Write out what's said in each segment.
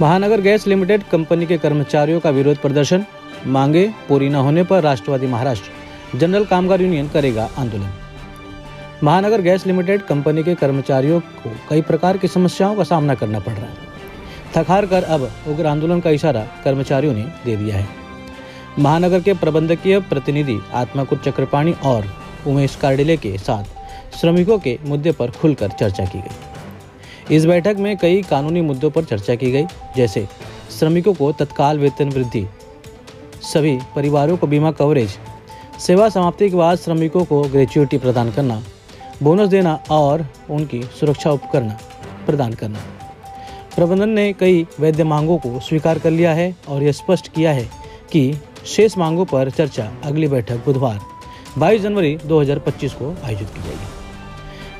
महानगर gas limited company के कर्मचारियों का विरोध प्रदर्शन, मांगे पूरी न होने पर राष्ट्रवादी महाराष्ट्र जनरल कामगार यूनियन करेगा आंदोलन। महानगर गैस लिमिटेड कंपनी के कर्मचारियों को कई प्रकार की समस्याओं का सामना करना पड़ रहा है। थक हार कर अब उग्र आंदोलन का इशारा कर्मचारियों ने दे दिया है। महानगर के प्रबंधकीय प्रतिनिधि आत्माकुर चक्रपाणी और उमेश कार्डिले के साथ श्रमिकों के मुद्दे पर खुलकर चर्चा की गई। इस बैठक में कई कानूनी मुद्दों पर चर्चा की गई, जैसे श्रमिकों को तत्काल वेतन वृद्धि, सभी परिवारों को बीमा कवरेज, सेवा समाप्ति के बाद श्रमिकों को ग्रेच्युइटी प्रदान करना, बोनस देना और उनकी सुरक्षा उपकरण प्रदान करना। प्रबंधन ने कई वैध मांगों को स्वीकार कर लिया है और यह स्पष्ट किया है कि शेष मांगों पर चर्चा अगली बैठक बुधवार 22 जनवरी 2025 को आयोजित की जाएगी।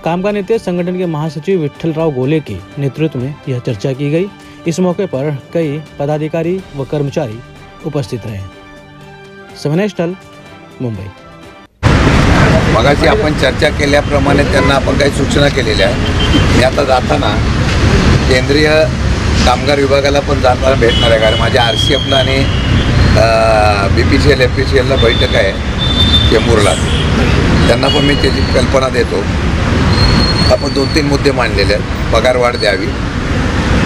कामगार नेता संगठन के महासचिव विठ्ठलराव गोले के नेतृत्व में यह चर्चा की गई। इस मौके पर कई पदाधिकारी व कर्मचारी उपस्थित रहे। समनेस्टल मुंबई। मगाशी आपण चर्चा केल्याप्रमाणे त्यांना आपण काही सूचना केलेल्या आहे। मी आता जाताना केंद्रीय कामगार विभागाला पण जाताना भेटणार आहे, कारण माझ्या RCFला आणि BPCL FPCLला बैठक आहे चेंबूरला। त्यांना पण मी त्याची कल्पना देतो। आपण 2-3 मुद्दे मांडलेले आहेत। पगार वाढ द्यावी,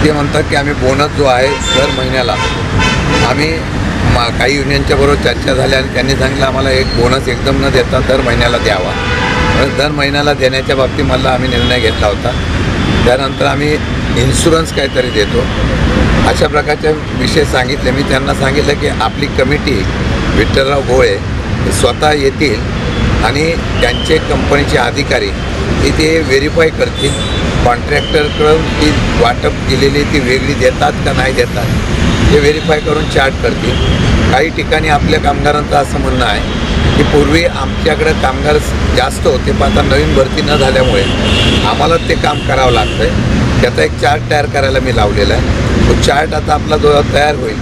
ते म्हणतात की आम्ही बोनस जो आहे दर महिन्याला, आम्ही काही युनियनच्या बरोबर चर्चा झाली आणि त्यांनी सांगितलं आम्हाला एक बोनस एकदम न देता दर महिन्याला द्यावा। दर महिन्याला देण्याच्या बाबतीत मला आम्ही निर्णय घेतला होता। त्यानंतर आम्ही इन्शुरन्स काहीतरी देतो, अशा प्रकारचे विषय सांगितले। मी त्यांना सांगितलं की आपली कमिटी विठ्ठलराव गोळे स्वतः येतील आणि त्यांचे कंपनीचे अधिकारी ते व्हेरीफाय करतील, कॉन्ट्रॅक्टरकडून ती वाटप केलेली ती वेगळी देतात का नाही देतात हे व्हेरीफाय करून चार्ट करतील। काही ठिकाणी आपल्या कामगारांचं असं म्हणणं आहे की पूर्वी आमच्याकडे कामगार जास्त होते, पण आता नवीन भरती न झाल्यामुळे आम्हाला ते काम करावं लागतं आहे। त्याचा एक चार्ट तयार करायला मी लावलेला आहे। तो चार्ट आता आपला जो तयार होईल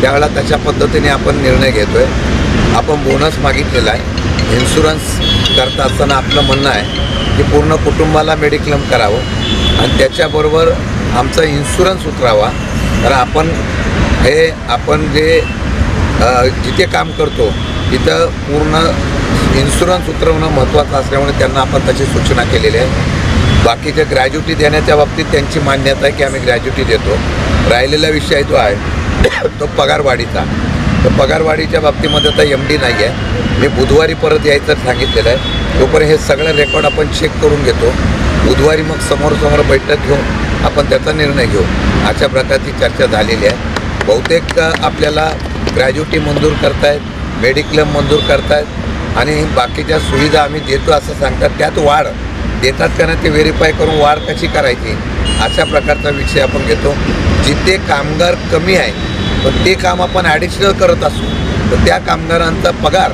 त्यावेळेला तशा पद्धतीने आपण निर्णय घेतो आहे। आपण बोनस मागितलेला आहे। इन्शुरन्स करता असताना आपलं म्हणणं आहे की पूर्ण कुटुंबाला मेडिक्लेम करावं आणि त्याच्याबरोबर आमचा इन्शुरन्स उतरावा, कारण आपण जे जिथे काम करतो तिथं पूर्ण इन्शुरन्स उतरवणं महत्त्वाचं असल्यामुळे त्यांना आपण तशी सूचना केलेली आहे। बाकीच्या ग्रॅज्युटी देण्याच्या बाबतीत त्यांची मान्यता आहे की आम्ही ग्रॅज्युटी देतो। राहिलेला विषय जो आहे तो पगारवाढीचा। तर पगारवाढीच्या बाबतीमध्ये आता MD नाही आहे। मी बुधवारी परत यायचं सांगितलेलं आहे। तोपर्यंत हे सगळं रेकॉर्ड आपण चेक करून घेतो। बुधवारी मग समोर बैठक घेऊन आपण त्याचा निर्णय घेऊ। अशा प्रकारची चर्चा झालेली आहे। बहुतेक आपल्याला ग्रॅज्युटी मंजूर करतायत, मेडिक्लेम मंजूर करतायत आणि बाकीच्या सुविधा आम्ही देतो असं सांगतात। त्यात वाढ देतात का नाही ते व्हेरीफाय करून वाढ कशी करायची अशा प्रकारचा विषय आपण घेतो। जिथे कामगार कमी आहे पण ते काम आपण ॲडिशनल करत असू तर त्या कामगारांचा पगार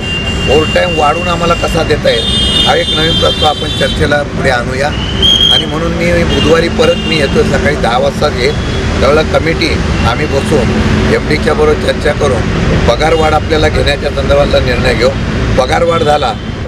ओव्हरटाईम वाढून आम्हाला कसा देता येईल हा एक नवीन प्रस्ताव आपण चर्चेला पुढे आणूया। आणि म्हणून मी बुधवारी परत येतो, सकाळी 10 वाजता येईल। त्यावेळेला कमिटी आम्ही बसून MDच्या बरोबर चर्चा करून पगारवाढ आपल्याला घेण्याच्या संदर्भातला निर्णय घेऊ। पगारवाढ झाला